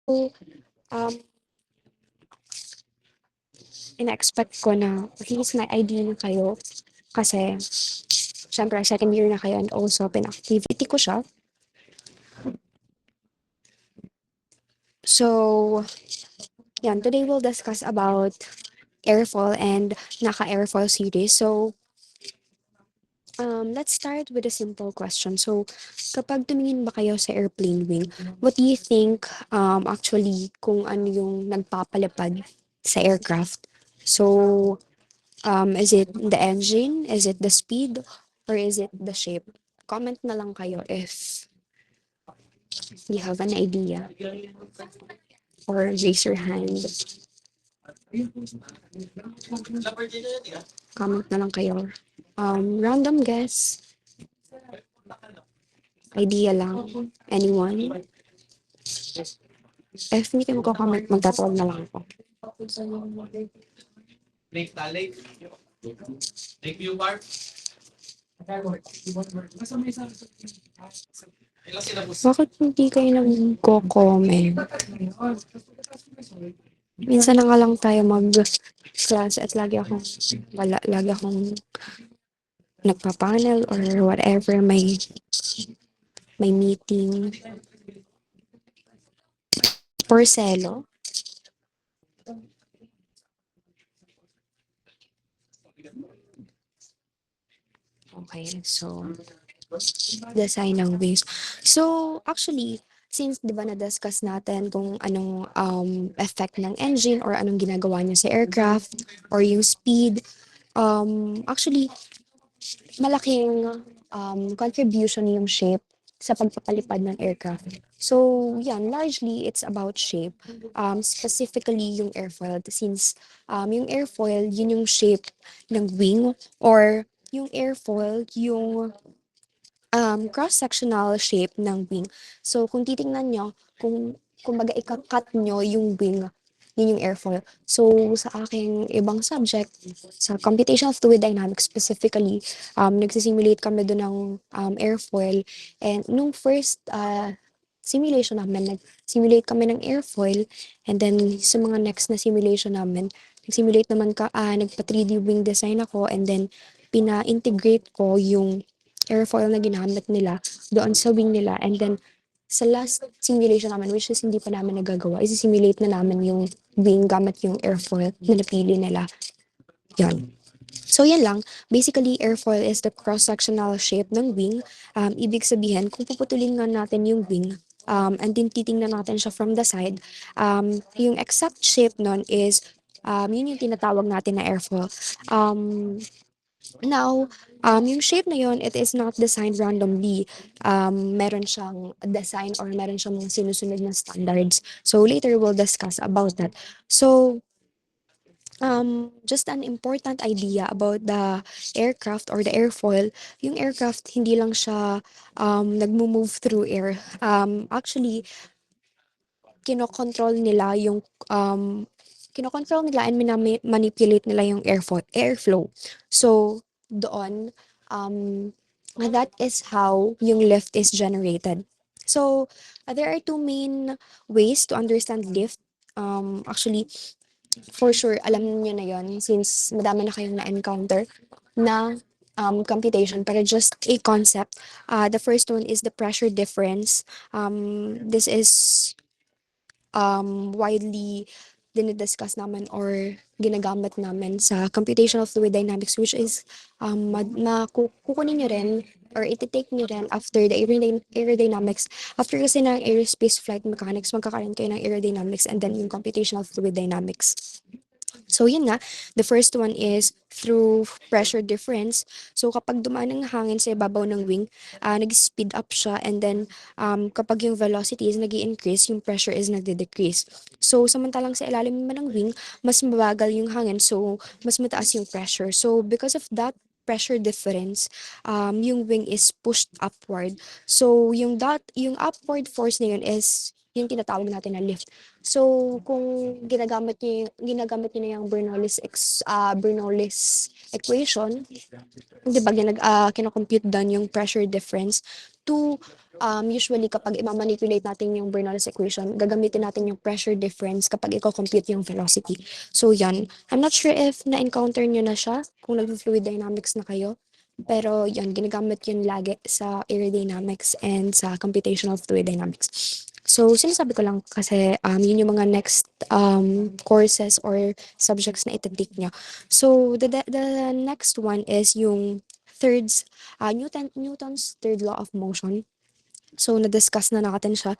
um, ina-expect ko na at least may idea na kayo kasi syempre second year na kayo and also pin-activity ko siya. So, yan, today we'll discuss about airfoil and naka-airfoil series. So, let's start with a simple question. So, kapag tumingin ba kayo sa airplane wing, what do you think actually kung ano yung nagpapalipad sa aircraft? So, is it the engine? Is it the speed? Or is it the shape? Comment na lang kayo if you have an idea. Or raise your hand. Comment na lang kayo. Random guess. Idea lang. Anyone? If hindi kayo magko-comment, magtatawag na lang ako. Lake Lake. Lakeview Park. Ilang sila po? Bakit hindi kayo nagko-comment? Minsan na nga lang tayo mag-class at lagi akong wala, lagi akong nagpa-panel or whatever, may meeting. Porcelo. Okay, so design ng wings. So, actually, since di ba na-discuss natin kung anong effect ng engine or anong ginagawa niya sa aircraft or yung speed, actually, malaking contribution yung shape sa pagpapalipad ng aircraft. So, yan, largely, it's about shape. Specifically, yung airfoil. Since yung airfoil, yun yung shape ng wing or yung airfoil, yung cross-sectional shape ng wing. So, kung titingnan nyo, kumbaga ika-cut nyo yung wing, yun yung airfoil. So, sa aking ibang subject, sa computational fluid dynamics specifically, nagsisimulate kami doon ng airfoil. And nung first simulation namin, nag-simulate kami ng airfoil. And then, sa mga next na simulation namin, nag-simulate naman nagpa 3D wing design ako and then, pina-integrate ko yung airfoil na ginamit nila doon sa wing nila. And then, sa last simulation namin, which is hindi pa namin nagagawa, isi-simulate na namin yung wing gamit yung airfoil na napili nila. Yan. So, yan lang. Basically, airfoil is the cross-sectional shape ng wing. Ibig sabihin, kung puputulin nga natin yung wing, and then titingnan natin siya from the side, yung exact shape nun is, yun yung tinatawag natin na airfoil. Now, yung shape na yun, it is not designed randomly. Meron siyang design or meron siyang mga sinusunod na standards. So, later we'll discuss about that. So, just an important idea about the aircraft or the airfoil, yung aircraft, hindi lang siya nagmo-move through air. Actually, kinokontrol nila yung kinokontrol nila and manipulate nila yung airflow. So, doon, that is how yung lift is generated. So, there are two main ways to understand lift. Actually, for sure, alam niyo na yon since madami na kayong na-encounter na computation, pero just a concept. The first one is the pressure difference. This is widely dinidiscuss namin or ginagamit namin sa computational fluid dynamics, which is kukunin nyo rin or iti-take nyo rin after the aerodynamics. After kasi ng aerospace flight mechanics, magkakaroon kayo ng aerodynamics and then yung computational fluid dynamics. So, yun nga, the first one is through pressure difference. So, kapag dumaan ng hangin sa ibabaw ng wing, nag-speed up siya and then kapag yung velocity is nag increase yung pressure is nagde-decrease. So, samantalang sa ilalim naman ng wing, mas mabagal yung hangin, so mas mataas yung pressure. So, because of that pressure difference, yung wing is pushed upward. So, yung upward force na yun is yung tinatawag natin na lift. So, kung ginagamit niyo na yung Bernoullis equation, 'di ba kino-compute doon yung pressure difference to usually kapag i-manipulate natin yung Bernoulli's equation, gagamitin natin yung pressure difference kapag i-compute yung velocity. So yan, I'm not sure if na-encounter nyo na siya kung nag-fluid dynamics na kayo. Pero yan, ginagamit yun lagi sa aerodynamics and sa computational fluid dynamics. So, sinasabi ko lang kasi yun yung mga next courses or subjects na itatik nyo. So, the next one is yung Newton's third law of motion. So, na-discuss na natin siya.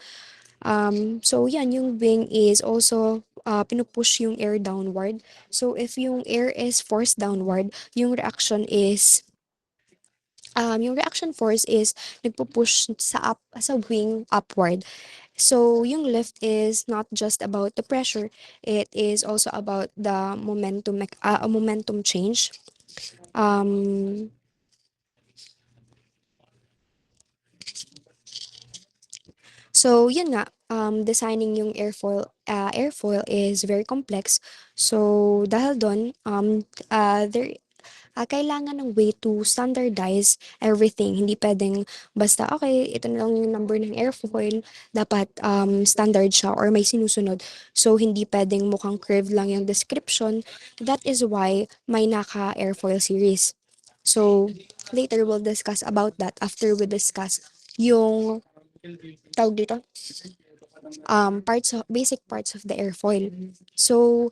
So, yan, yung wing is also pinupush yung air downward. So, if yung air is forced downward, yung reaction force is nagpo-push sa wing upward. So, yung lift is not just about the pressure, it is also about the momentum change. Um, So, yun nga, designing yung airfoil is very complex. So, dahil doon, kailangan ng way to standardize everything. Hindi pwedeng basta, okay, ito na lang yung number ng airfoil, dapat standard siya or may sinusunod. So, hindi pwedeng mukhang curved lang yung description. That is why may naka-airfoil series. So, later we'll discuss about that after we discuss yung tawag dito, basic parts of the airfoil. So,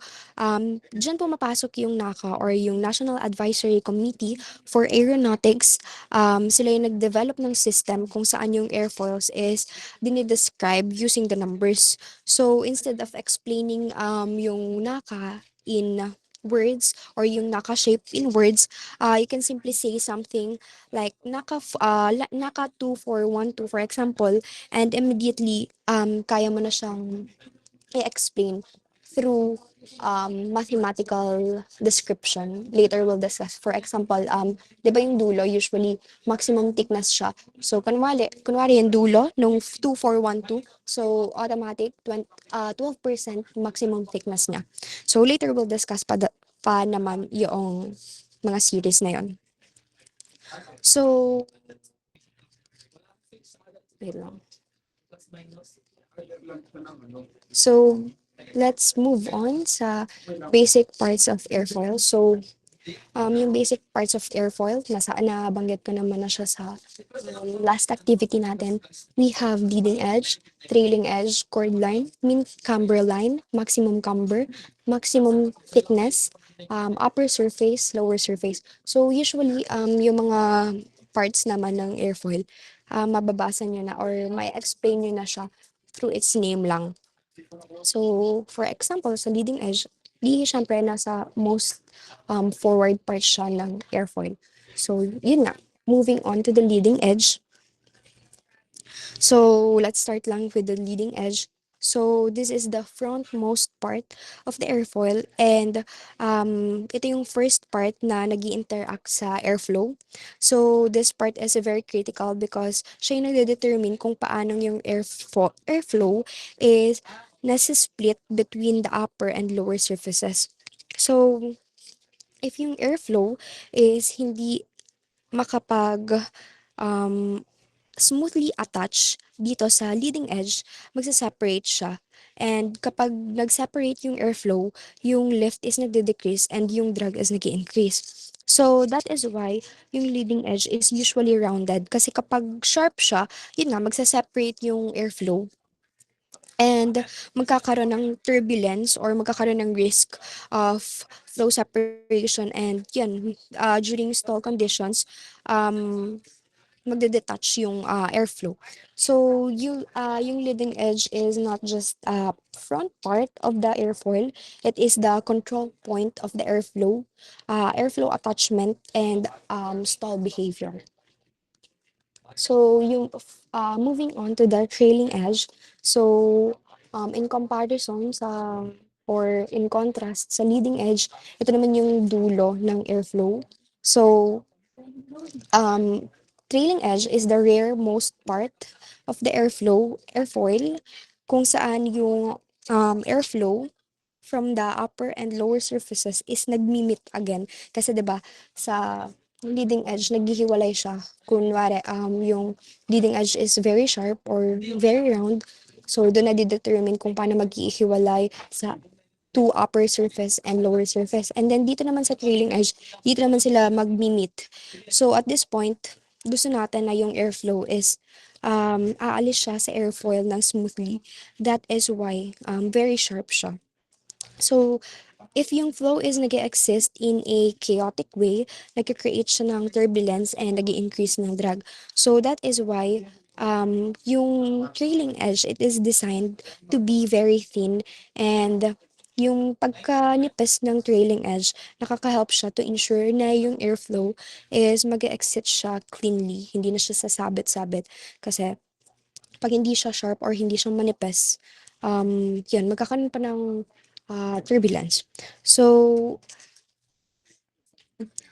dyan pumapasok yung NACA or yung National Advisory Committee for Aeronautics. Sila yung nag-develop ng system kung saan yung airfoils is dinidescribe using the numbers. So, instead of explaining yung NACA in words or yung NACA shape in words, you can simply say something like NACA 2412 for example, and immediately kaya mo na siyang i-explain through mathematical description. Later we'll discuss. For example, di ba yung dulo, usually maximum thickness siya. So, kunwari yung dulo nung 2412, so automatic 12% maximum thickness niya. So, later we'll discuss pa naman yung mga series na yon. So, wait lang. So, let's move on sa basic parts of airfoil. So, yung basic parts of airfoil, nabanggit ko naman na siya sa last activity natin. We have leading edge, trailing edge, chord line, mean camber line, maximum camber, maximum thickness, upper surface, lower surface. So, usually, yung mga parts naman ng airfoil, mababasa nyo na or may explain nyo na siya through its name lang. So, for example, sa leading edge, di syempre nasa most forward part siya ng airfoil. So, yun na. Moving on to the leading edge. So, let's start lang with the leading edge. So, this is the frontmost part of the airfoil and ito yung first part na nag interact sa airflow. So, this part is very critical because siya yung nagde-determine kung paano yung airflow is nasa-split between the upper and lower surfaces. So, if yung airflow is hindi makapag um, smoothly attach dito sa leading edge, magsa-separate siya. And kapag nag-separate yung airflow, yung lift is nagde-decrease and yung drag is nag-increase. So, that is why yung leading edge is usually rounded. Kasi kapag sharp siya, yun nga, magsa-separate yung airflow. And magkakaroon ng turbulence or magkakaroon ng risk of flow separation and yun, during stall conditions, magde-detach yung airflow. So, yung leading edge is not just front part of the airfoil, it is the control point of the airflow attachment, and stall behavior. So, moving on to the trailing edge. So, in comparison or in contrast sa leading edge, ito naman yung dulo ng airflow. So, trailing edge is the rearmost part of the airfoil, kung saan yung airflow from the upper and lower surfaces is nagmi-meet again. Kasi 'di ba sa leading edge, naghihiwalay siya. Kunwari, yung leading edge is very sharp or very round. So, doon na-determine kung paano maghihiwalay sa to upper surface and lower surface. And then dito naman sa trailing edge, dito naman sila mag-meet. So at this point, gusto natin na yung airflow is aalis siya sa airfoil ng smoothly. That is why very sharp siya. So if yung flow is nag exist in a chaotic way, nag-create siya ng turbulence and nag increase ng drag. So that is why yung trailing edge, it is designed to be very thin, and yung pagkanipis ng trailing edge, nakaka-help siya to ensure na yung airflow is mag-exit siya cleanly, hindi na siya sasabit-sabit. Kasi pag hindi siya sharp or hindi siya manipis, yun, magkakaroon pa ng turbulence. So,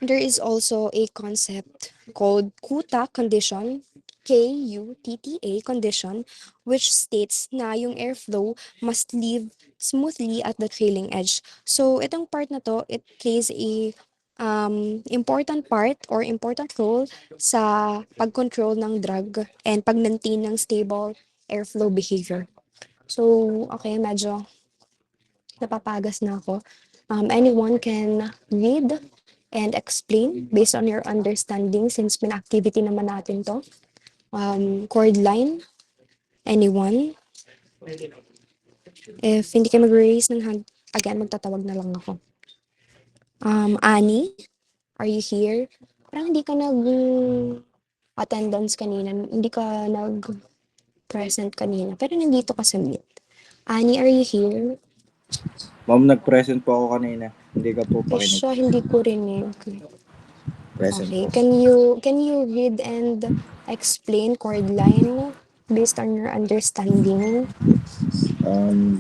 there is also a concept called Kutta condition, Kutta condition, which states na yung airflow must leave smoothly at the trailing edge. So, itong part na to, it plays a important part or important role sa pag-control ng drag and pag-maintain ng stable airflow behavior. So, okay, medyo napapagas na ako. Anyone can read and explain based on your understanding since activity naman natin to. Chord line, anyone? If hindi kayo mag-raise ng hand, again, magtatawag na lang ako. Annie, are you here? Parang hindi ka attendance kanina, hindi ka present kanina, pero nandito ka sa meet. Annie, are you here? Ma'am, nag-present po ako kanina. Hindi ka po pakinig. Kesha, hindi ko rinig. Present Okay, po. can you read and explain chord line based on your understanding?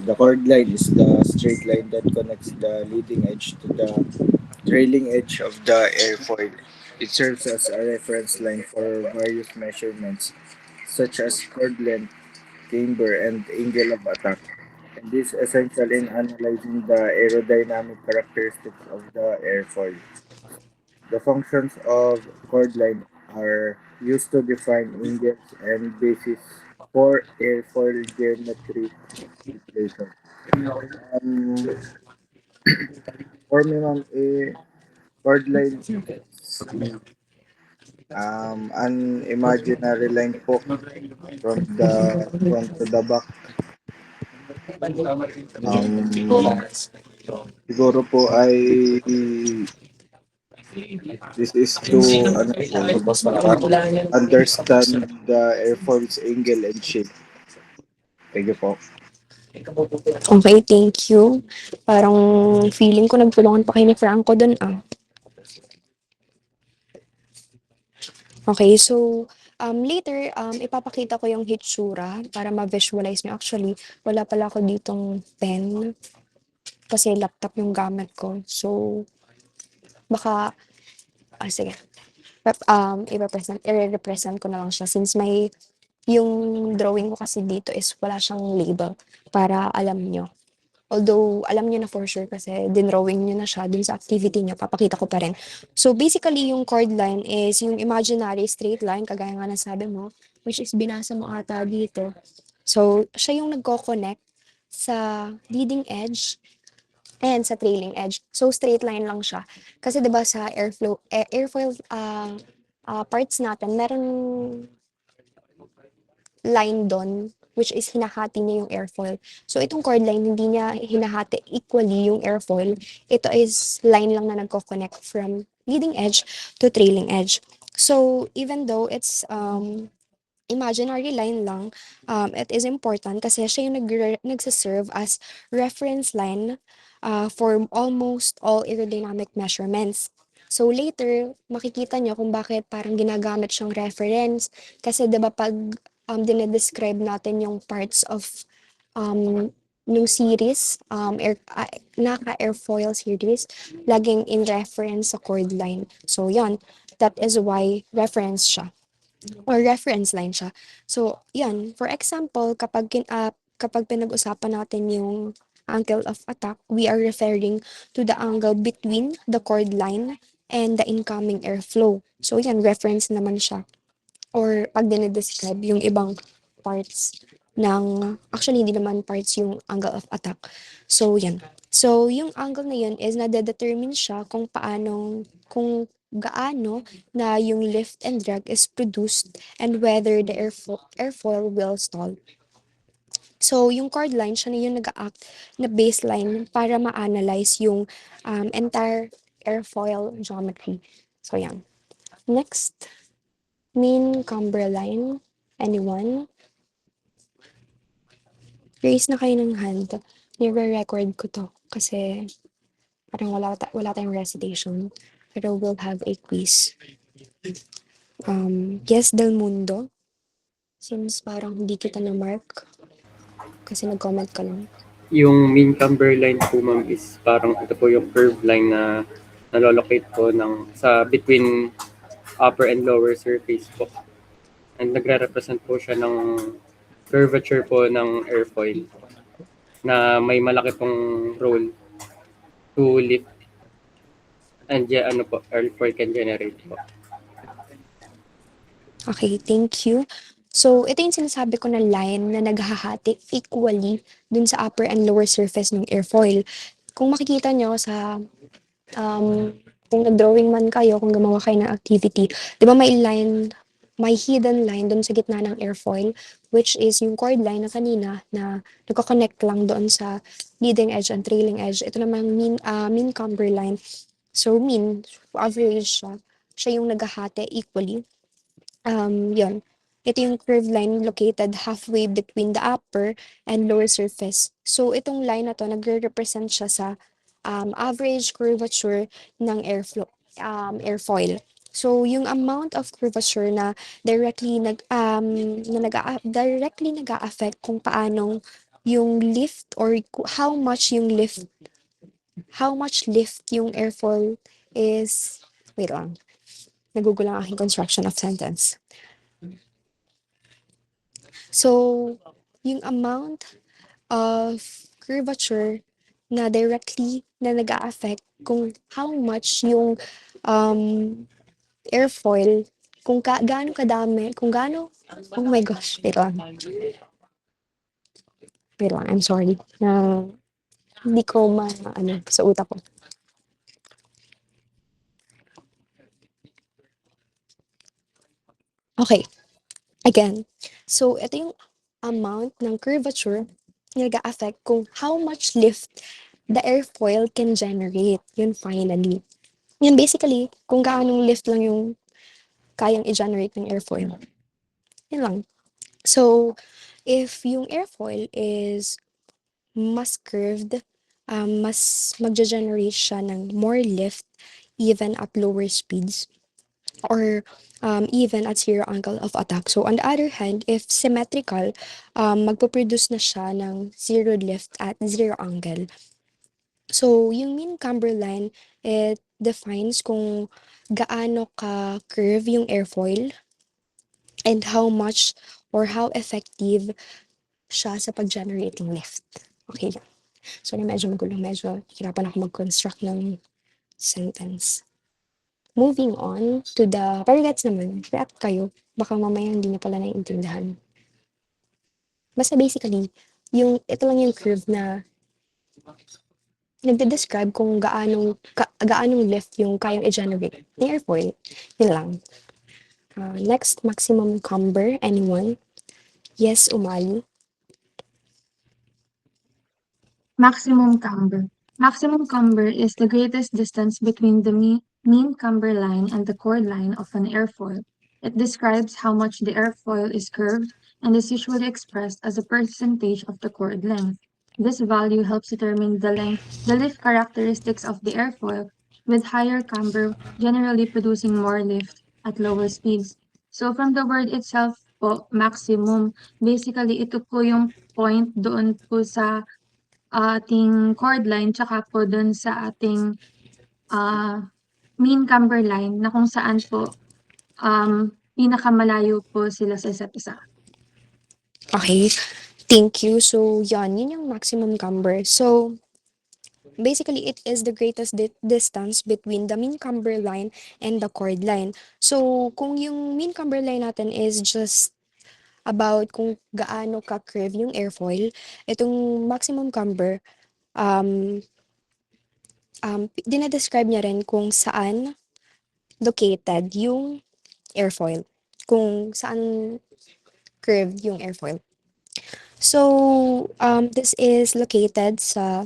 The chord line is the straight line that connects the leading edge to the trailing edge of the airfoil. It serves as a reference line for various measurements, such as chord length, camber, and angle of attack. And this is essential in analyzing the aerodynamic characteristics of the airfoil. The functions of chord line are used to define index and basis for airfoil geometry calculation. Um, for me, ma'am, chord line is an imaginary line po from the front to the back. Um, siguro po ay this is to ano po, understand the airfoil's angle and shape. Thank you po. Okay, thank you. Parang feeling ko nagtulungan pa kayo ni Franco dun ah. Okay, so later, ipapakita ko yung hitsura para ma-visualize nyo. Actually, wala pala ako ditong pen kasi laptop yung gamit ko. So, baka, sige. I-represent ko na lang siya since yung drawing ko kasi dito is wala siyang label para alam nyo. Although, alam nyo na for sure kasi dinrawing nyo na siya dun sa activity nyo, papakita ko pa rin. So, basically, yung chord line is yung imaginary straight line, kagaya nga nasabi mo, which is binasa mo ata dito. So, siya yung nagko-connect sa leading edge and sa trailing edge. So, straight line lang siya. Kasi 'di ba sa airfoil parts natin, meron line doon which is hinahati niya yung airfoil. So, itong chord line, hindi niya hinahati equally yung airfoil. Ito is line lang na nagko-connect from leading edge to trailing edge. So, even though it's imaginary line lang, it is important kasi siya yung nagsaserve as reference line for almost all aerodynamic measurements. So later, makikita nyo kung bakit parang ginagamit siyang reference. Kasi 'di ba pag dinedescribe natin yung parts of nung series, naka-airfoil series, laging in reference sa chord line. So yan, that is why reference siya or reference line siya. So, yan. For example, kapag pinag-usapan natin yung angle of attack, we are referring to the angle between the chord line and the incoming airflow. So yan, reference naman siya. Or pag dinidescribe yung ibang parts ng, actually hindi naman parts yung angle of attack. So yan. So yung angle na yun is nade-determine siya kung gaano na yung lift and drag is produced and whether the airfoil will stall. So, yung chord line, siya na yung nag-act na baseline para ma-analyze yung entire airfoil geometry. So, yan. Next, mean camber line. Anyone? Raise na kayo ng hand. Nire-record ko to kasi parang wala tayong recitation. Pero we'll have a quiz. Yes, Del Mundo. Since parang hindi kita na-mark kasi nag-comment ka lang. Yung mean camber line po, ma'am, is parang ito po yung curve line na nalolocate po sa between upper and lower surface po. And nagre-represent po siya ng curvature po ng airfoil na may malaki pong role to lift and airfoil can generate po. Okay, thank you. So, ito yung sinasabi ko na line na naghahati equally dun sa upper and lower surface ng airfoil. Kung makikita nyo kung nag-drawing man kayo, kung gumawa kayo ng activity, di ba may hidden line dun sa gitna ng airfoil, which is yung chord line na kanina na nagko-connect lang doon sa leading edge and trailing edge. Ito namang mean camber line. So, mean, average siya. Siya yung naghahati equally. Yun. Ito yung curved line located halfway between the upper and lower surface. So, itong line na to, nagre-represent siya sa average curvature ng airfoil. So, yung amount of curvature na directly nag-a-affect kung paanong yung lift or how much lift yung airfoil is, wait lang, nagugulo ang aking construction of sentence. So, yung amount of curvature na directly na nag-a-affect kung how much yung airfoil, kung gaano kadami, oh my gosh, wait lang, I'm sorry, na hindi ko sa utak ko. Okay, again, so ito yung amount ng curvature na nag-a-affect kung how much lift the airfoil can generate. Yun finally. Yan basically, kung gaanong lift lang yung kayang i-generate ng airfoil. Yan lang. So, if yung airfoil is mas curved, mas magja-generate siya ng more lift even at lower speeds or even at zero angle of attack. So, on the other hand, if symmetrical, magpo-produce na siya ng zero lift at zero angle. So, yung mean camber line, it defines kung gaano ka-curve yung airfoil and how much or how effective siya sa pag-generate ng lift. Okay lang. So, medyo magulo. Medyo hirapan ako mag-construct ng sentence. Moving on to the paragraphs naman. React kayo. Baka mamaya hindi niya pala naiintindihan. Basta basically, ito lang yung curve na nagde-describe kung gaanong lift yung kayang i-generate ng airfoil. Yun lang. Next, maximum camber. Anyone? Yes, Umali. Maximum camber. Maximum camber is the greatest distance between the mean camber line and the chord line of an airfoil. It describes how much the airfoil is curved and is usually expressed as a percentage of the chord length. This value helps determine the lift characteristics of the airfoil, with higher camber generally producing more lift at lower speeds. So from the word itself po, maximum, basically ito po yung point doon po sa ating chord line tsaka po dun sa ating mean camber line na kung saan po pinakamalayo po sila sa isa't isa. Okay. Thank you. So, yun yung maximum camber. So, basically it is the greatest distance between the mean camber line and the chord line. So kung yung mean camber line natin is just about kung gaano ka-curve yung airfoil, itong maximum camber, um, dinedescribe niya rin kung saan located yung airfoil. Kung saan curved yung airfoil. So, this is located sa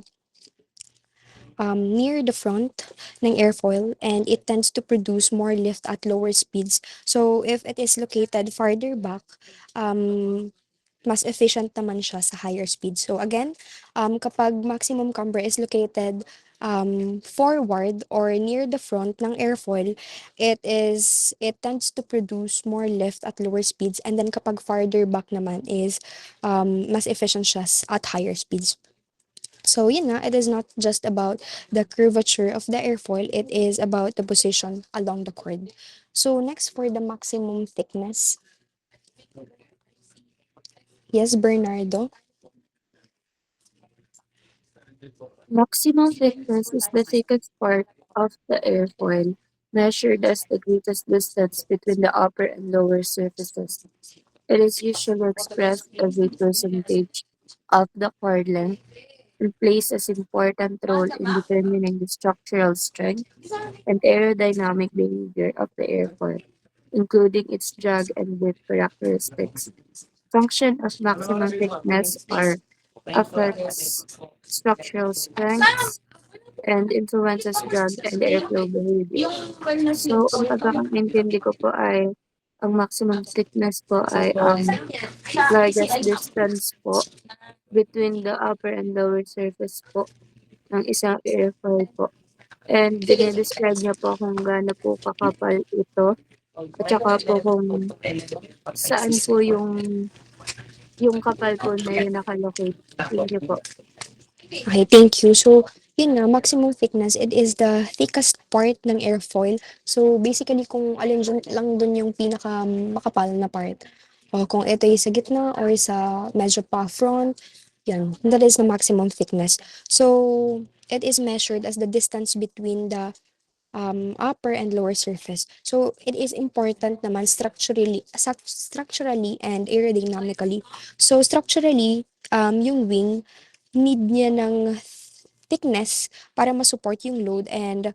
near the front ng airfoil and it tends to produce more lift at lower speeds. So, if it is located farther back, mas efficient naman siya sa higher speed. So again, kapag maximum camber is located forward or near the front ng airfoil, it tends to produce more lift at lower speeds. And then kapag farther back naman is mas efficient siya at higher speeds. So yun na, it is not just about the curvature of the airfoil, it is about the position along the cord. So next for the maximum thickness. Yes, Bernardo. Maximum thickness is the thickest part of the airfoil, measured as the greatest distance between the upper and lower surfaces. It is usually expressed as a percentage of the cord length and plays an important role in determining the structural strength and aerodynamic behavior of the airfoil, including its drag and lift characteristics. Function of maximum thickness are affects structural strengths and influences drag and airflow behavior. So, ang pagkakaintindi ko po ay ang maximum thickness po ay ang largest distance po between the upper and lower surface po ng isang airfoil po. And dinedescribe niya po kung gaano po kakapal ito at saka po kung saan po yung kapal po na yun nakalocate. Thank you po. Okay, thank you. So, yun nga, maximum thickness, it is the thickest part ng airfoil. So, basically, kung alin lang dun yung pinaka makapal na part. O kung ito ay sa gitna or sa medyo pa front, yan, that is the maximum thickness. So, it is measured as the distance between the upper and lower surface. So, it is important naman structurally and aerodynamically. So, structurally, yung wing, need niya ng thickness para ma-support yung load and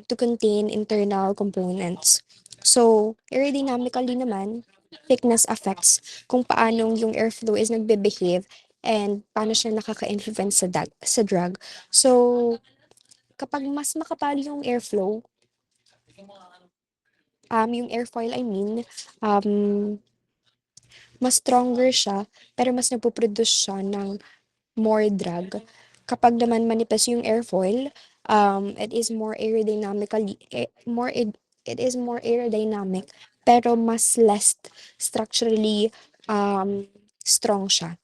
to contain internal components. So, aerodynamically naman, thickness affects kung paano yung airflow is nagbe-behave and paano siya nakaka-influence sa drag. So, kapag mas makapal yung airflow, yung airfoil I mean, mas stronger siya pero mas nagpo-produce siya ng more drag. Kapag naman manipis yung airfoil, it is more aerodynamically, it is more aerodynamic, pero mas less structurally strong siya.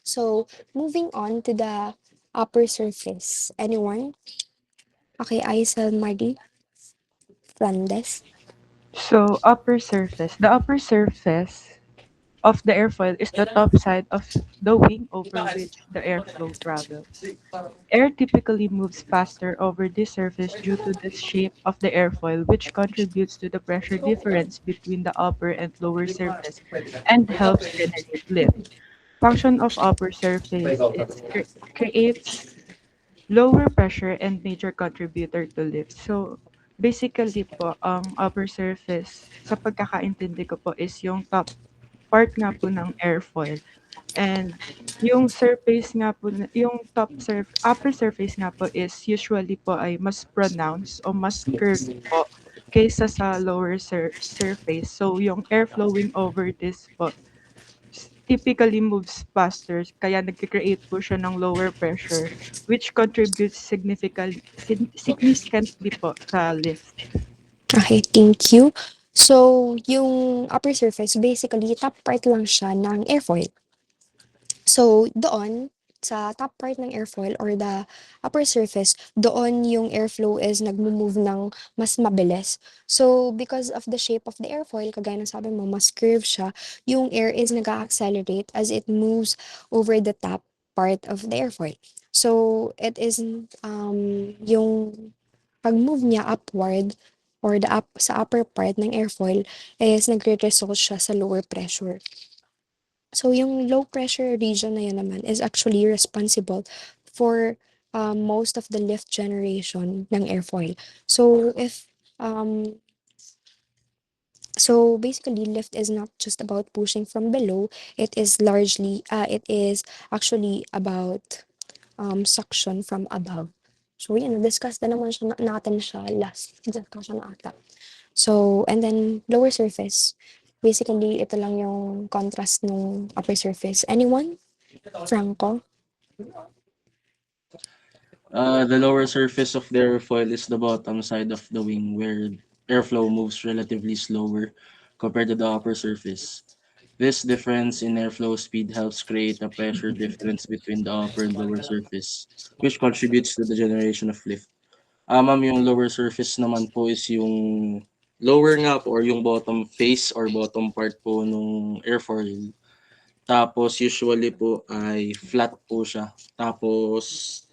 So, moving on to the upper surface. Anyone? Okay, Aisel Mardi Flandes. So, upper surface. The upper surface of the airfoil is the top side of the wing over which the airflow travels. Air typically moves faster over this surface due to the shape of the airfoil, which contributes to the pressure difference between the upper and lower surface and helps generate lift. Function of upper surface is creates lower pressure and major contributor to lift. So, basically po, ang upper surface, sa pagkakaintindi ko po, is yung top part nga po ng airfoil. And yung surface nga po, upper surface nga po is usually po ay mas pronounced o mas curved po kaysa sa lower surface. So, yung air flowing over this po typically moves faster kaya nagke-create po siya ng lower pressure which contributes significantly po sa lift. Okay, thank you. So, yung upper surface, basically, top part lang siya ng airfoil. So, doon, sa top part ng airfoil or the upper surface, doon yung airflow is nagmo-move ng mas mabilis. So, because of the shape of the airfoil, kagaya ng sabi mo, mas curve siya, yung air is nag-accelerate as it moves over the top part of the airfoil. So it isn't yung pag-move niya upward or sa upper part ng airfoil is nagre-result siya sa lower pressure. So yung low pressure region na yun naman is actually responsible for most of the lift generation ng airfoil. So so basically lift is not just about pushing from below, it is actually about suction from above. So yun, na-discuss na naman natin siya last discussion ata. So, and then lower surface. Basically, ito lang yung contrast ng upper surface. Anyone? Franco? The lower surface of the airfoil is the bottom side of the wing where airflow moves relatively slower compared to the upper surface. This difference in airflow speed helps create a pressure difference between the upper and lower surface, which contributes to the generation of lift. Ma'am, yung lower surface naman po is yung lower nga po or yung bottom face or bottom part po nung airfoil. Tapos usually po ay flat po siya. Tapos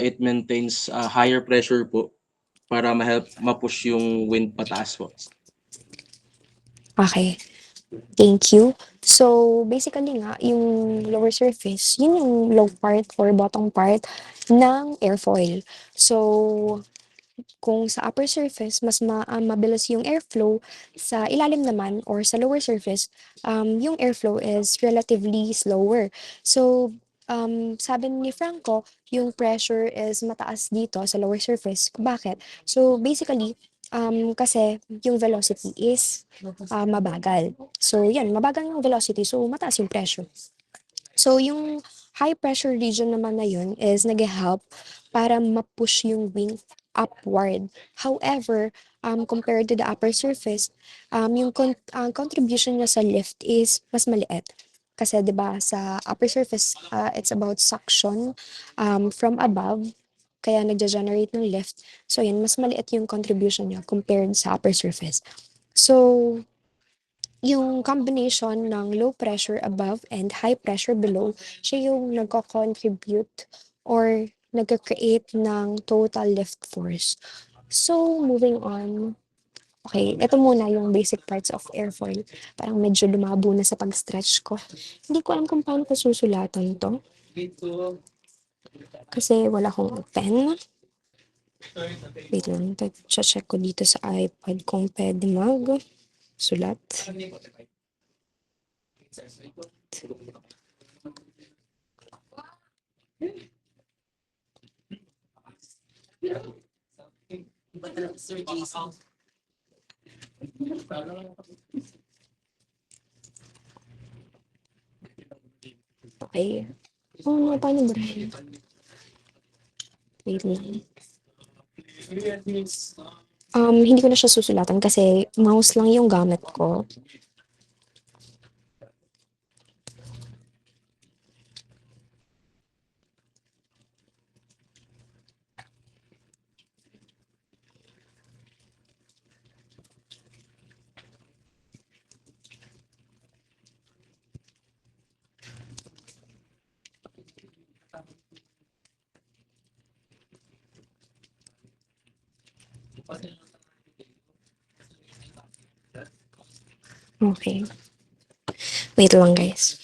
it maintains higher pressure po para ma-help ma-push yung wind pataas po. Okay. Thank you. So, basically nga, yung lower surface, yun yung low part or bottom part ng airfoil. So, kung sa upper surface, mas mabilis yung airflow, sa ilalim naman or sa lower surface, yung airflow is relatively slower. So, sabi ni Franco, yung pressure is mataas dito sa lower surface. Bakit? So, basically, kasi yung velocity is mabagal. So, yan, mabagal yung velocity, so mataas yung pressure. So, yung high pressure region naman na yun is nag-help para ma-push yung wing upward. However, compared to the upper surface, yung contribution niya sa lift is mas maliit. Kasi 'di ba sa upper surface, it's about suction from above, kaya nagja-generate ng lift. So yan, mas maliit yung contribution niya compared sa upper surface. So, yung combination ng low pressure above and high pressure below, siya yung nagko-contribute or nagka-create ng total lift force. So, moving on. Okay, ito muna yung basic parts of airfoil. Parang medyo lumabo na sa pag-stretch ko. Hindi ko alam kung paano ko susulatan to. Kasi wala akong pen. Wait lang, check ko dito sa iPad kung pwede sulat. Okay. Oh no, paano ba rin? Wait lang. Hindi ko na siya susulatan kasi mouse lang yung gamit ko. Okay. Wait lang guys.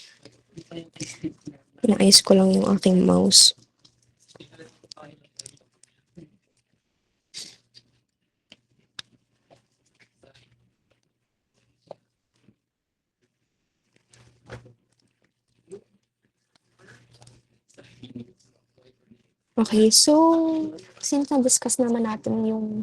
Pinaayos ko lang yung aking mouse. Okay, so since na-discuss naman natin yung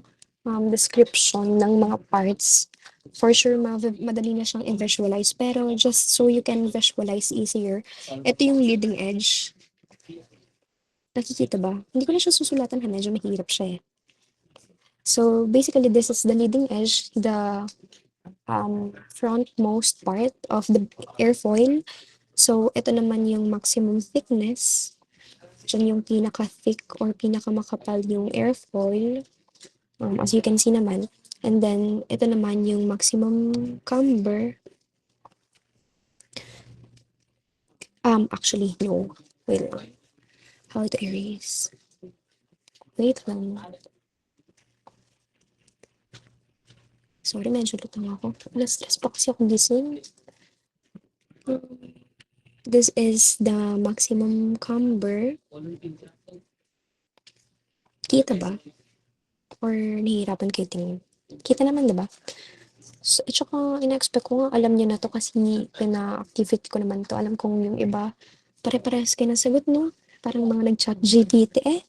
description ng mga parts, for sure madali na siyang i-visualize. Pero just so you can visualize easier, ito yung leading edge. Nakikita ba? Hindi ko na siya susulatan ha, medyo mahirap siya eh. So basically, this is the leading edge, the frontmost part of the airfoil. So ito naman yung maximum thickness. Diyan yung pinaka-thick or pinaka-makapal yung airfoil. As you can see naman. And then, ito naman yung maximum camber. Actually, no. Wait lang. How to erase. Wait lang. Sorry, medyo lutang ako. Alas-alas pa kasi ako gising. This is the maximum camber. Kita ba? Or nahihirapan kayo tingin? Kita naman, diba? So, at saka, ina-expect ko nga, alam niyo na to kasi pina-activate ko naman to. Alam kong yung iba, pare-parehas kayo ng sagot, no? Parang mga nag-chat GPT eh.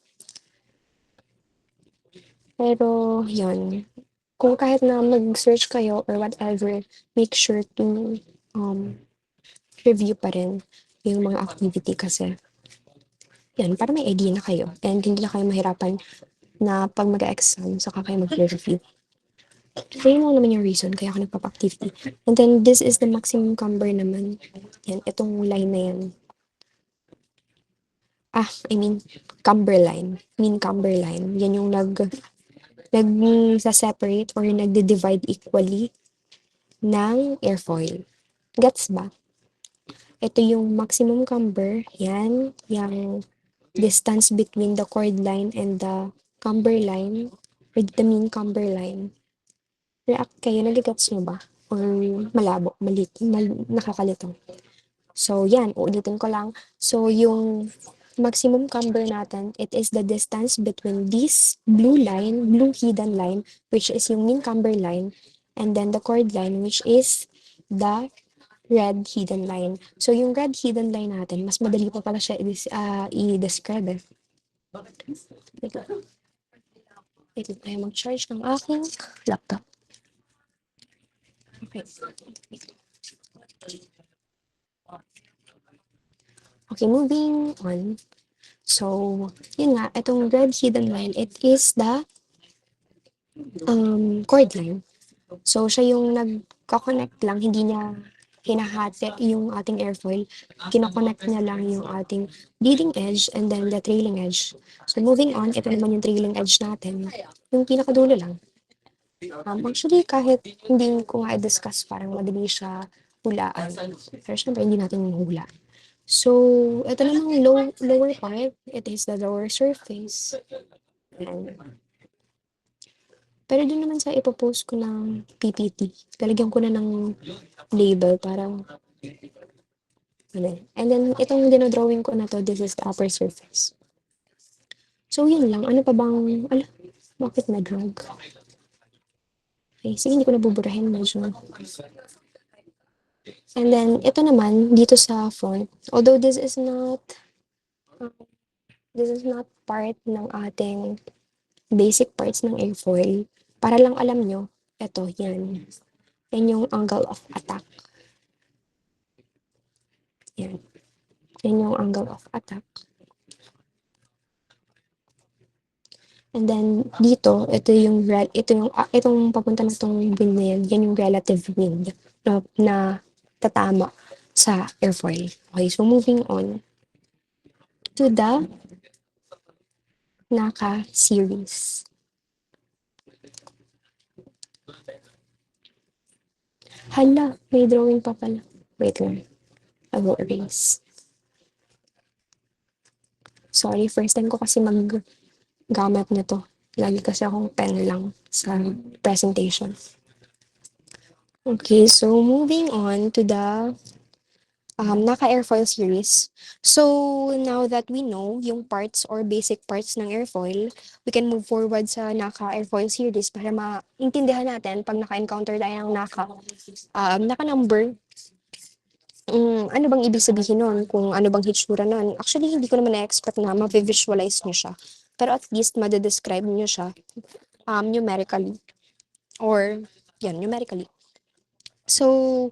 Pero, yun. Kung kahit na mag-search kayo or whatever, make sure to review pa rin yung mga activity kasi yan, para may idea na kayo and hindi na kayo mahirapan na pag mag-exam, saka kayo mag-review. So, yun lang naman yung reason kaya ako nagpapa-activity. And then, this is the maximum camber naman. Yan, itong line na yan. I mean, camber line. Mean camber line. Yan yung nag-separate or nagde-divide equally ng airfoil. Gets ba? Ito yung maximum camber. Yan. Yung distance between the chord line and the camber line or the mean camber line. React kayo, nagigets nyo ba? Or malabo, nakakalito. So, yan, uulitin ko lang. So, yung maximum camber natin, it is the distance between this blue hidden line, which is yung mean camber line, and then the chord line, which is the red hidden line. So, yung red hidden line natin, mas madali pa pala siya i-describe eh. Wait lang. Wait lang tayo mag-charge ng aking laptop. Okay. Okay, moving on. So, yun nga, itong red hidden line, it is the chord line. So, siya yung nagka-connect lang, hindi niya hinahati yung ating airfoil. Kinoconnect niya lang yung ating leading edge and then the trailing edge. So, moving on, ito naman yung trailing edge natin. Yung pinakadulo lang. Actually, kahit hindi ko nga i-discuss, parang madali siya hulaan. Pero syempre, hindi natin hula. So, ito namang lower part, it is the lower surface. Ayan. Pero dun naman sa ipopost ko ng PPT, lalagyan ko na ng label para ano. And then, itong dinodrawing ko na to, this is the upper surface. So, yun lang. Ano pa bang, bakit na-drag? Okay, sige, hindi ko nabuburahin. Medyo. And then, ito naman, dito sa front, although this is not part ng ating basic parts ng airfoil, para lang alam nyo, ito, yan. Yan yung angle of attack. Yan. Yan yung angle of attack. And then, dito, itong papunta na itong wind na yan yung relative wind na tatama sa airfoil. Okay, so moving on to the NACA series. Hala, may drawing pa pala. Wait lang. I will erase. Sorry, first time ko kasi gamit nito. Lagi kasi akong pen lang sa presentation. Okay, so moving on to the NACA airfoil series. So, now that we know yung parts or basic parts ng airfoil, we can move forward sa NACA airfoil series para maintindihan natin pag naka-encounter tayo ng NACA number, ano bang ibig sabihin nun? Kung ano bang hitsura nun? Actually, hindi ko naman na-expect na ma-visualize nyo siya. Pero at least, madedescribe nyo siya numerically. Or, yan, numerically. So,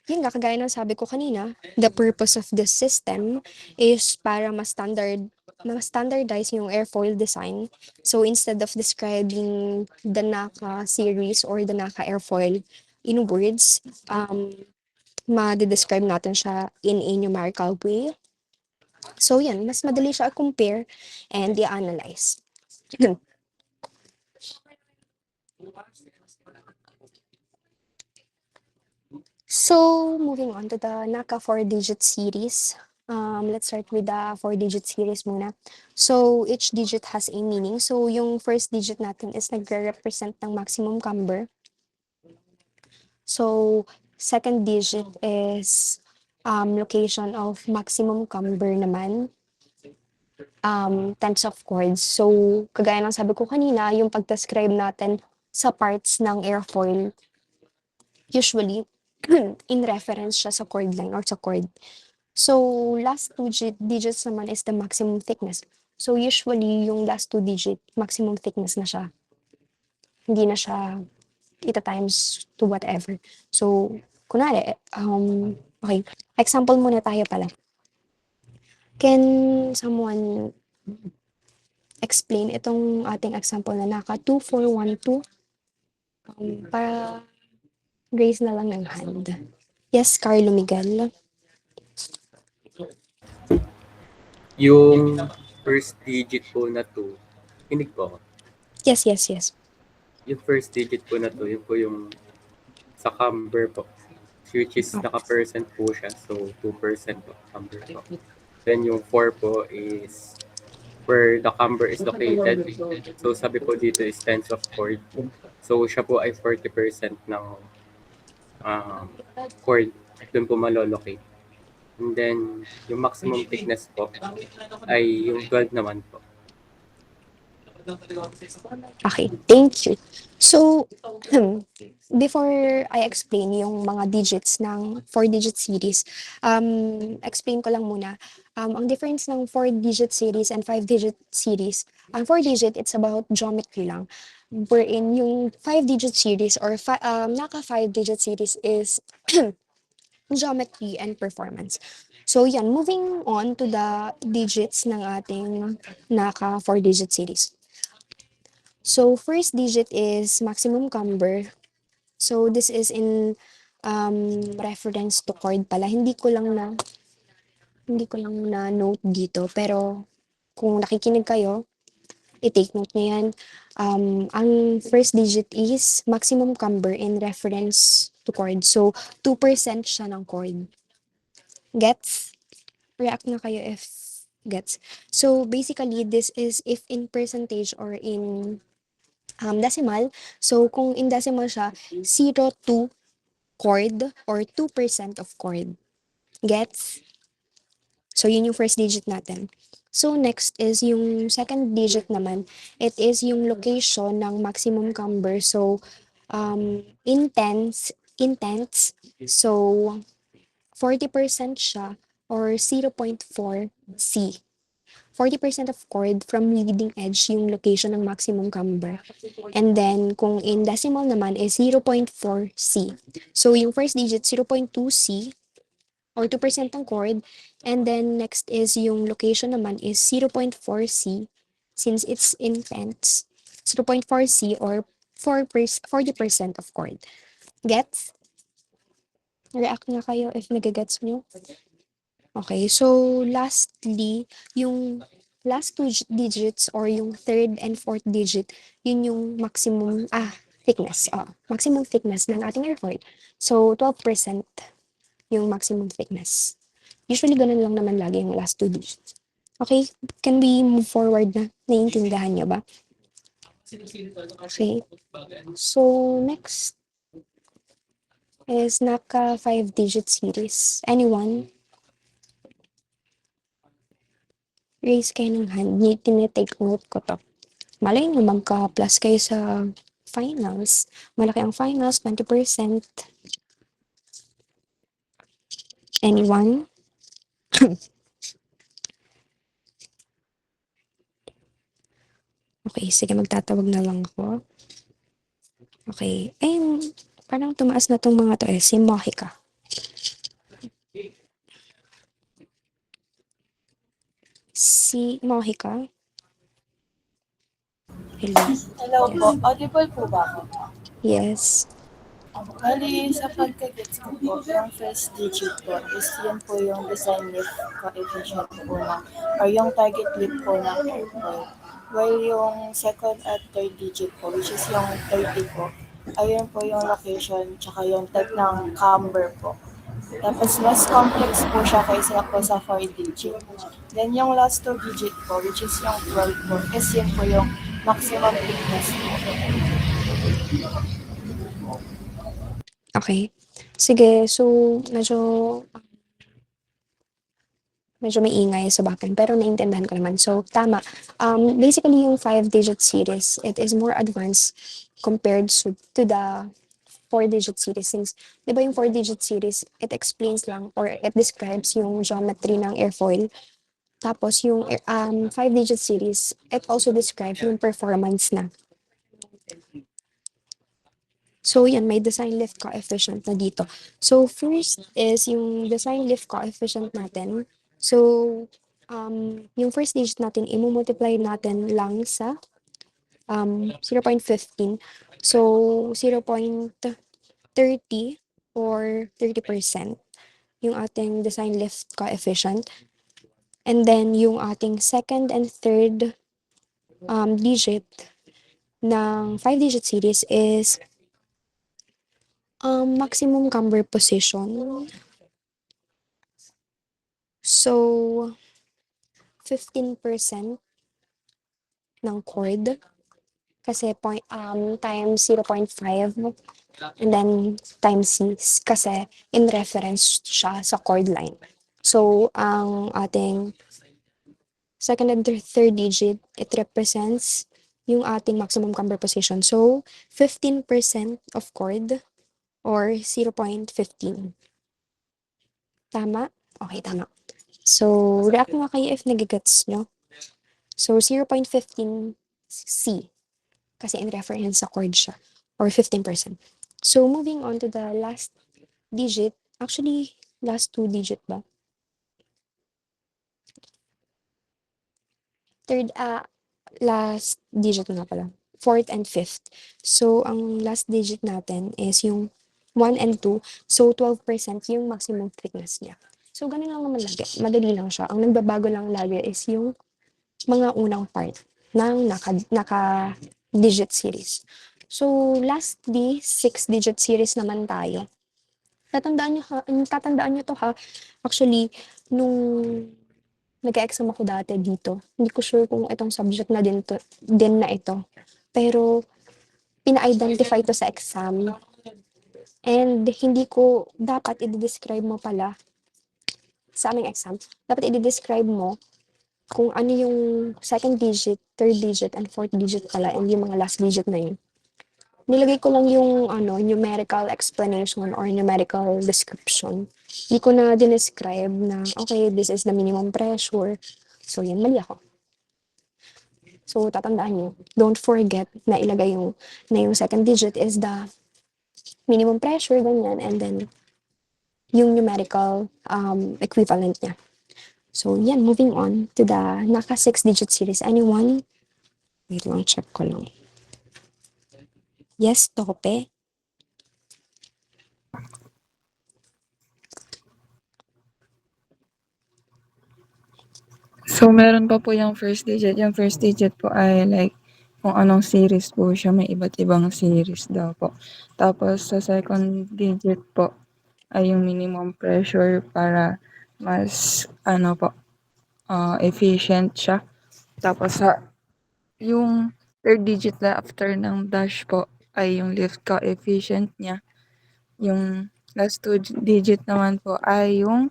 yun nga, kagaya ng sabi ko kanina, the purpose of this system is para ma-standardize yung airfoil design. So, instead of describing the NACA series or the NACA airfoil in words, ma-describe natin siya in a numerical way. So, yan, mas madali siya i-compare and i-analyze. So, moving on to the NACA 4-digit series. Let's start with the 4-digit series muna. So, each digit has a meaning. So, yung first digit natin is nagre-represent ng maximum camber. So, second digit is location of maximum camber naman. Tens of chords. So, kagaya ng sabi ko kanina, yung pag-describe natin sa parts ng airfoil, usually, in reference siya sa chord line or sa chord. So, last two digits naman is the maximum thickness. So, usually, yung last two digit, maximum thickness na siya. Hindi na siya ita-times to whatever. So, kunwari, okay. Example muna tayo pala. Can someone explain itong ating example na naka 2412? Para raise na lang ng hand. Yes, Carlo Miguel. Yung first digit po na 2, kinig po ako. Yes, yes, yes. Yung first digit po na 2, yun po yung sa camber po. Which is naka-percent po siya. So, 2% po camber po. Then yung 4 po is where the camber is located. So, sabi po dito is tens of chord. So, siya po ay 40% ng chord. Doon po malolocate. And then, yung maximum thickness po ay yung 12 naman po. Okay, thank you. So, before I explain yung mga digits ng 4-digit series, explain ko lang muna. Ang difference ng 4-digit series and 5-digit series, ang 4-digit, it's about geometry lang. Wherein yung 5-digit series or naka 5-digit series is geometry and performance. So yan, moving on to the digits ng ating naka 4-digit series. So first digit is maximum camber. So this is in reference to chord pala. Hindi ko lang na note dito, pero kung nakikinig kayo, i-take note niyo yan. Ang first digit is maximum camber in reference to chord. So 2% siya ng chord. Gets? React na kayo if gets. So basically, this is if in percentage or in decimal. So kung in decimal siya, 0 to chord or 2% of chord. Gets? So yun yung first digit natin. So next is yung second digit naman. It is yung location ng maximum camber. So intense. So 40% siya or 0.4 C. 40% of chord from leading edge yung location ng maximum camber. And then, kung in decimal naman is 0.4 C. So, yung first digit, 0.2 C or 2% ng chord. And then, next is yung location naman is 0.4 C since it's intense. 0.4 C or 40% of chord. Gets? React na kayo if nagagets nyo. Okay, so lastly, yung last two digits or yung third and fourth digit, yun yung maximum thickness. Maximum thickness ng ating airfoil. So 12% yung maximum thickness. Usually ganun lang naman lagi yung last two digits. Okay, can we move forward na? Naiintindihan niyo ba? Okay. So next is naka 5-digit series. Anyone? Raise kayo ng hand. Tinitake note ko to. Malay nyo, magka-plus kayo sa finals. Malaki ang finals, 20%. Anyone? Okay, sige, magtatawag na lang ako. Okay. Ayun, parang tumaas na tong mga to Si Mohika. Si Mohika? Hello. Hello po, audible po ba ako? Yes. Bali, sa pagka-gets ko po, yung first digit po is yun po yung design lift coefficient po na, or yung target lift po ng airfoil. While yung second at third digit po, which is yung 30 po, ayun po yung location, tsaka yung type ng camber po. Tapos mas complex po siya kaysa po sa 4 digit. Then yung last 2 digit po, which is yung 12 po, is yun po yung maximum thickness po. Okay. Sige, so medyo may ingay sa backend, pero naintindihan ko naman. So, tama. Basically, yung 5-digit series, it is more advanced compared to the 4-digit series. Since, di ba yung 4-digit series, it explains lang or it describes yung geometry ng airfoil. Tapos, yung 5-digit series, it also describes yung performance na. So, yan, may design lift coefficient na dito. So, first is yung design lift coefficient natin. So, yung first digit natin, i-multiply natin lang sa 0.15. So, 0.30 or 30% yung ating design lift coefficient. And then, yung ating second and third digit ng 5-digit series is maximum camber position. So, 15% ng chord. Kasi times 0.5 and then times C kasi in reference siya sa chord line. So, ang ating second and third digit, it represents yung ating maximum camber position. So, 15% of chord or 0.15. Tama? Okay, tama. So, react nga kayo if nagigets nyo. So, 0.15 C. Kasi in reference sa chord siya. Or 15%. So, moving on to the last digit. Actually, last 2 digit ba? Last digit nga pala. Fourth and fifth. So, ang last digit natin is yung 1 and 2. So, 12% yung maximum thickness niya. So, ganun lang naman lagi. Madali lang siya. Ang nagbabago lang lagi is yung mga unang part ng naka-digit series. So, lastly, 6-digit series naman tayo. Tatandaan nyo to ha. Actually, nung nag-exam ako dati dito, hindi ko sure kung itong subject na din na ito. Pero, pina-identify to sa exam. And hindi ko, dapat i-describe mo pala sa aming exam, dapat i-describe mo kung ano yung second digit, third digit, and fourth digit pala, and yung mga last digit na yun. Nilagay ko lang yung numerical explanation or numerical description. Hindi ko na dinescribe na, okay, this is the minimum pressure. So, yan, mali ako. So, tatandaan nyo, don't forget na ilagay na yung second digit is the minimum pressure, ganyan, and then yung numerical equivalent niya. So, yan, moving on to the naka 6-digit series. Anyone? Wait lang, check ko lang. Yes, Tope? So, meron pa po yung first digit. Yung first digit po ay like kung anong series po siya. May iba't ibang series daw po. Tapos, sa second digit po ay yung minimum pressure para mas efficient siya. Tapos, yung third digit na after ng dash po ay yung lift coefficient niya. Yung last 2 digit naman po ay yung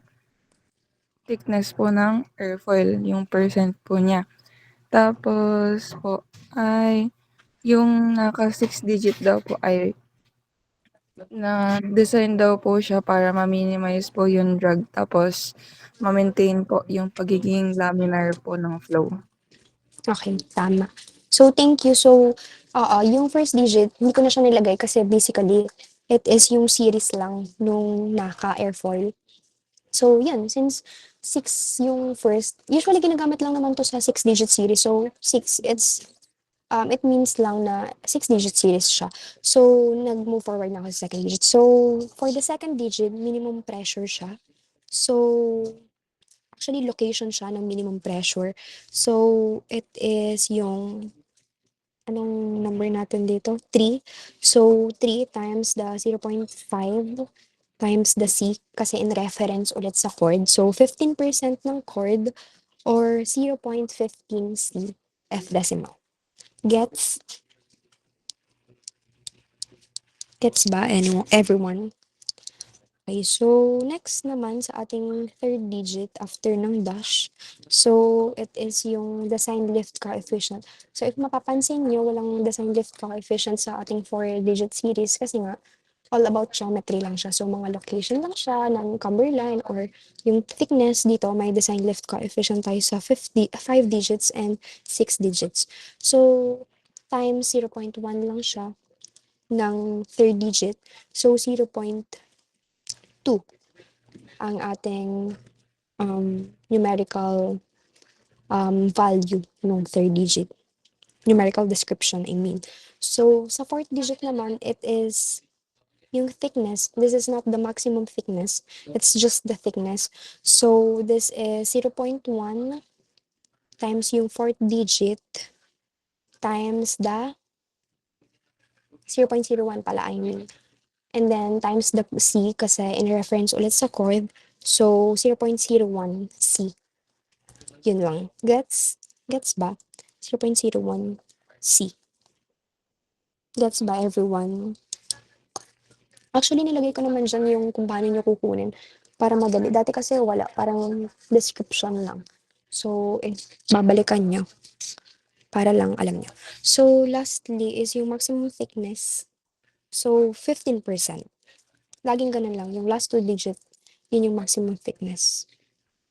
thickness po ng airfoil, yung percent po niya. Tapos po ay yung naka 6 digit daw po ay na-design daw po siya para ma-minimize po yung drag tapos ma-maintain po yung pagiging laminar po ng flow. Okay, tama. So, thank you. So, yung first digit, hindi ko na siya nilagay kasi basically, it is yung series lang nung naka-airfoil. So, yan, since 6 yung first, usually ginagamit lang naman to sa 6-digit series. So, 6, it means lang na 6-digit series siya. So, nag-move forward na ako sa second digit. So, for the second digit, minimum pressure siya. So, actually, location siya ng minimum pressure. So, it is yung, anong number natin dito? 3. So, 3 times the 0.5 times the C kasi in reference ulit sa chord. So, 15% ng chord or 0.15 C F decimal. Gets? Gets ba everyone? Okay, so next naman sa ating third digit after ng dash. So, it is yung design lift coefficient. So, if mapapansin nyo, walang design lift coefficient sa ating 4-digit series kasi nga, all about geometry lang siya. So, mga location lang siya ng Cumberland or yung thickness dito, may design lift coefficient tayo sa 5 digits and 6 digits. So, times 0.1 lang siya ng third digit. So, 0.2 ang ating numerical value ng third digit. Numerical description, I mean. So, sa fourth digit naman, it is yung thickness. This is not the maximum thickness. It's just the thickness. So, this is 0.1 times yung fourth digit times the 0.01 pala, I mean. And then, times the C kasi in reference ulit sa chord. So, 0.01 C. Yun lang. Gets? Gets ba? 0.01 C. Gets ba, everyone? Actually, nilagay ko naman dyan yung kung paano nyo kukunin para madali. Dati kasi wala, parang description lang. So, babalikan nyo para lang alam nyo. So, lastly is yung maximum thickness. So, 15%. Laging ganun lang. Yung last 2 digit, yun yung maximum thickness.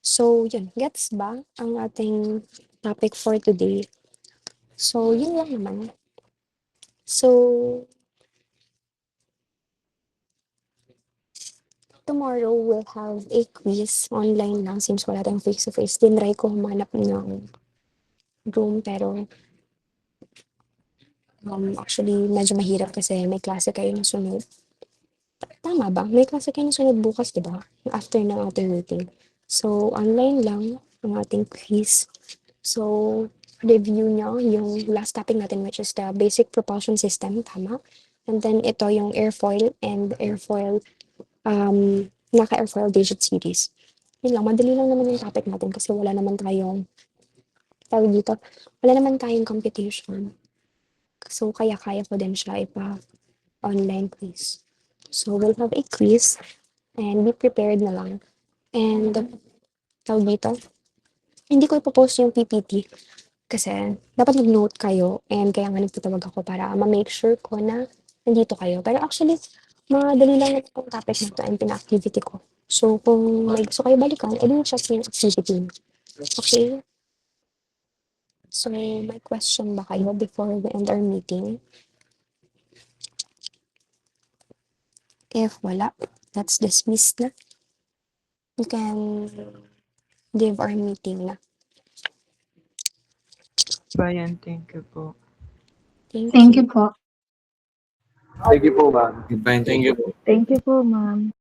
So, yun. Gets ba ang ating topic for today? So, yun lang naman. So, tomorrow we'll have a quiz online lang since wala tayong face-to-face. Tinry ko humanap ng room pero actually medyo mahirap kasi may klase kayo na sunod. Tama ba? May klase kayo na sunod bukas, di ba? After ng ating meeting. So, online lang ang ating quiz. So, review nyo yung last topic natin which is the basic propulsion system, tama? And then ito yung airfoil and airfoil naka-airfoil digit series. Yun lang, madali lang naman yung topic natin kasi wala naman tayong tawag dito, wala naman tayong competition. So, kaya-kaya ko din siya online quiz. So, we'll have a quiz and be prepared na lang. And, tawag dito, hindi ko ipopost yung PPT kasi dapat mag-note kayo and kaya nga nagtatawag ako para ma-make sure ko na nandito kayo. Pero actually, madali lang yung topic na ito and pina-activity ko. So, kung may gusto kayo balikan, edi check yung activity. Okay? So, may question ba kayo before we end our meeting? If wala, let's dismiss na. We can leave our meeting na. Bayan, thank you po. Thank you po. Thank you po, ma'am. Thank you. Thank you po, ma'am.